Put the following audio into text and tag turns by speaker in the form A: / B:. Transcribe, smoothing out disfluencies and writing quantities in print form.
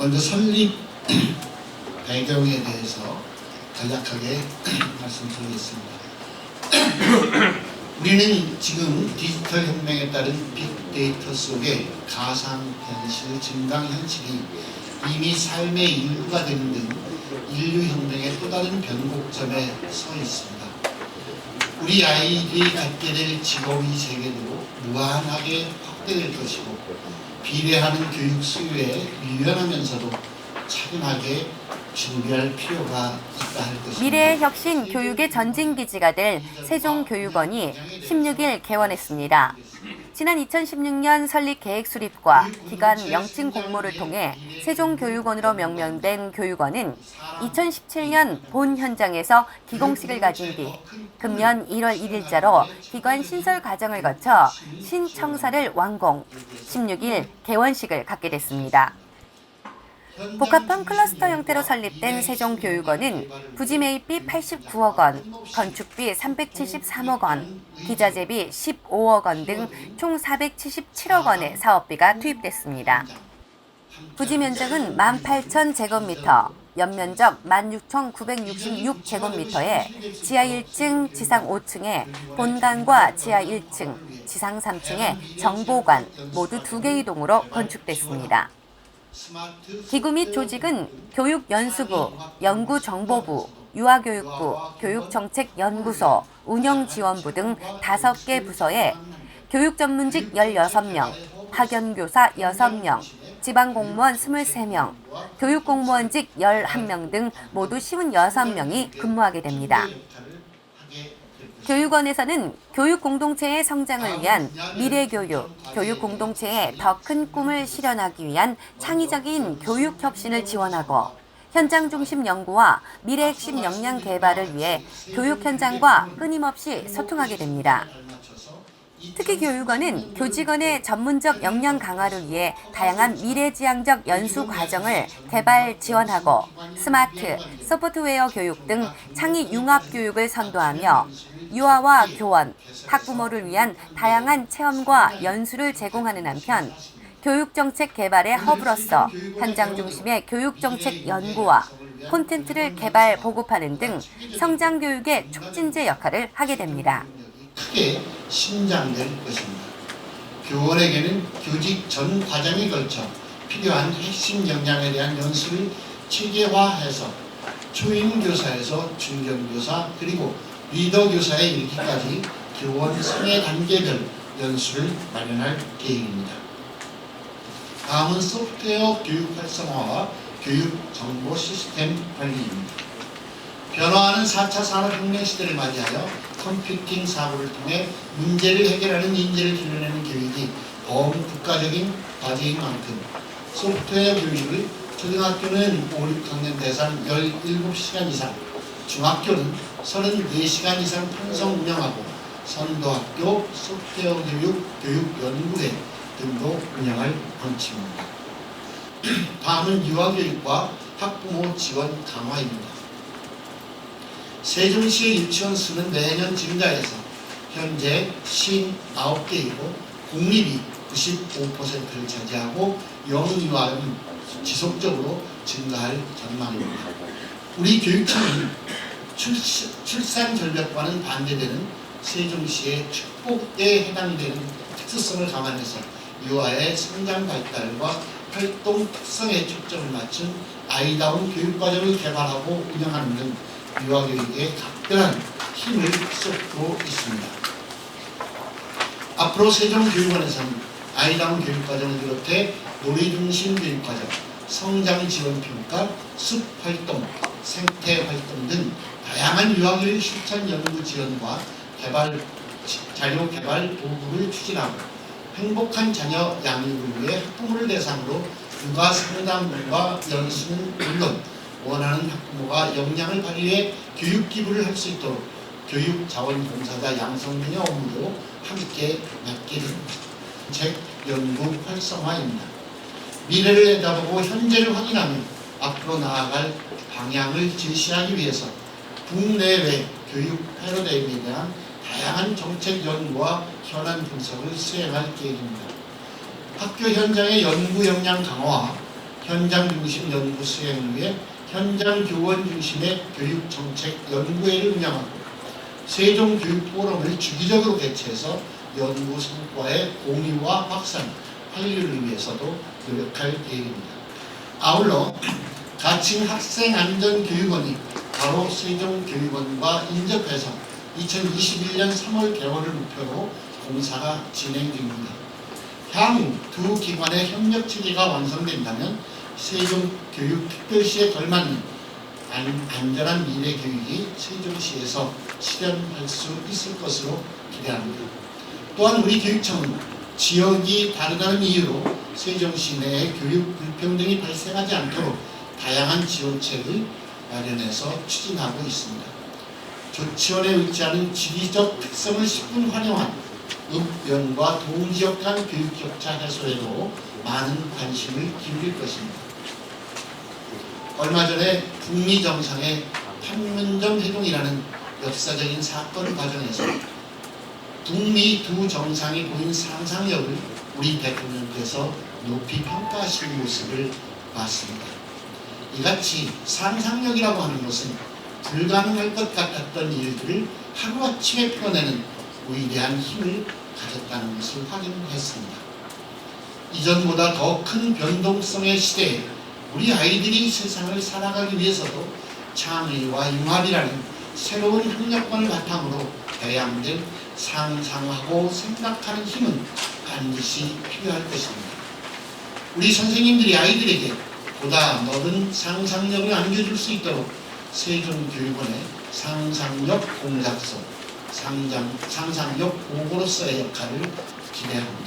A: 먼저 설립 배경에 대해서 간략하게 말씀드리겠습니다. 우리는 지금 디지털 혁명에 따른 빅데이터 속에 가상현실, 증강현실이 이미 삶의 일부가 되는 등 인류혁명의 또 다른 변곡점에 서 있습니다. 우리 아이들이 갖게 될 직업의 세계도 무한하게 확대될 것이고 비례하는 교육 수요에 유연하면서도 차분하게 준비할 필요가 있다 할 것입니다.
B: 미래의 혁신 교육의 전진기지가 될 세종교육원이 16일 개원했습니다. 지난 2016년 설립 계획 수립과 기관 명칭 공모를 통해 세종교육원으로 명명된 교육원은 2017년 본 현장에서 기공식을 가진 뒤 금년 1월 1일자로 기관 신설 과정을 거쳐 신청사를 완공, 16일 개원식을 갖게 됐습니다. 복합형 클러스터 형태로 설립된 세종교육원은 부지 매입비 89억 원, 건축비 373억 원, 기자재비 15억 원 등 총 477억 원의 사업비가 투입됐습니다. 부지 면적은 18,000제곱미터, 연면적 16,966제곱미터에 지하 1층, 지상 5층에 본관과 지하 1층, 지상 3층에 정보관 모두 2개의 동으로 건축됐습니다. 기구 및 조직은 교육연수부, 연구정보부, 유아교육부, 교육정책연구소, 운영지원부 등 5개 부서에 교육전문직 16명, 파견교사 6명, 지방공무원 23명, 교육공무원직 11명 등 모두 56명이 근무하게 됩니다. 교육원에서는 교육 공동체의 성장을 위한 미래교육, 교육 공동체의 더 큰 꿈을 실현하기 위한 창의적인 교육 혁신을 지원하고 현장 중심 연구와 미래 핵심 역량 개발을 위해 교육 현장과 끊임없이 소통하게 됩니다. 특히 교육원은 교직원의 전문적 역량 강화를 위해 다양한 미래지향적 연수 과정을 개발 지원하고 스마트, 소프트웨어 교육 등 창의 융합 교육을 선도하며 유아와 교원, 학부모를 위한 다양한 체험과 연수를 제공하는 한편 교육정책 개발의 허브로서 현장 중심의 교육정책 연구와 콘텐츠를 개발, 보급하는 등 성장교육의 촉진제 역할을 하게 됩니다.
A: 크게 신장될 것입니다. 교원에게는 교직 전 과정에 걸쳐 필요한 핵심 역량에 대한 연수를 체계화해서 초임교사에서 중견교사 그리고 리더교사에 이르기까지 교원 성의 단계별 연수를 마련할 계획입니다. 다음은 소프트웨어 교육 활성화와 교육 정보 시스템 관리입니다. 변화하는 4차 산업혁명 시대를 맞이하여 컴퓨팅 사고를 통해 문제를 해결하는 인재를 길러내는 교육이 범국가적인 과제인 만큼 소프트웨어 교육을 초등학교는 5, 6학년 대상 17시간 이상, 중학교는 34시간 이상 편성 운영하고 선도학교, 소프트웨어 교육, 교육연구회 등도 운영할 방침입니다. 다음은 유아교육과 학부모 지원 강화입니다. 세종시의 유치원 수는 매년 증가해서 현재 59개이고 공립이 95%를 차지하고 영유아는 지속적으로 증가할 전망입니다. 우리 교육청은 출산 절벽과는 반대되는 세종시의 축복에 해당되는 특수성을 감안해서 유아의 성장 발달과 활동 특성에 초점을 맞춘 아이다운 교육과정을 개발하고 운영하는 등 유아교육에 각별한 힘을 쏟고 있습니다. 앞으로 세종교육원에서는 아이다운 교육과정을 비롯해 놀이중심 교육과정, 성장지원평가, 숲활동, 생태활동 등 다양한 유아교육 실천 연구 지원과 개발, 자료 개발 도구를 추진하고 행복한 자녀 양육을 위해 학부모를 대상으로 육아 상담과 연수는 물론 원하는 학부모가 역량을 발휘해 교육 기부를 할 수 있도록 교육 자원봉사자 양성면의 업무도 함께 맡게 됩니다. 책 연구 활성화입니다. 미래를 내다보고 현재를 확인하며 앞으로 나아갈 방향을 제시하기 위해서 국내외 교육 패러다임에 대한 다양한 정책 연구와 현안 분석을 수행할 계획입니다. 학교 현장의 연구 역량 강화와 현장 중심 연구 수행을 위해 현장 교원 중심의 교육 정책 연구회를 운영하고 세종교육 포럼을 주기적으로 개최해서 연구 성과의 공유와 확산, 확립을 위해서도 노력할 계획입니다. 아울러 가칭 학생안전교육원이 바로 세종교육원과 인접해서 2021년 3월 개원을 목표로 공사가 진행 중입니다. 향후 두 기관의 협력 체계가 완성된다면 세종교육특별시에 걸맞는 안전한 미래 교육이 세종시에서 실현할 수 있을 것으로 기대합니다. 또한 우리 교육청은 지역이 다르다는 이유로 세종시 내에 교육 불평등이 발생하지 않도록 다양한 지원책을 마련해서 추진하고 있습니다. 조치원에 위치하는 지리적 특성을 10분 활용한 읍면과 동지역 간 교육 격차 해소에도 많은 관심을 기울일 것입니다. 얼마 전에 북미 정상의 판문점 회동이라는 역사적인 사건 과정에서 북미 두 정상이 보인 상상력을 우리 대통령께서 높이 평가하신 모습을 봤습니다. 이같이 상상력이라고 하는 것은 불가능할 것 같았던 일들을 하루아침에 풀어내는 위대한 힘을 가졌다는 것을 확인했습니다. 이전보다 더 큰 변동성의 시대에 우리 아이들이 세상을 살아가기 위해서도 창의와 융합이라는 새로운 협력관을 바탕으로 배양된 상상하고 생각하는 힘은 반드시 필요할 것입니다. 우리 선생님들이 아이들에게 보다 넓은 상상력을 안겨줄 수 있도록 세종교육원의 상상력 공작소, 상상력 보고로서의 역할을 기대합니다.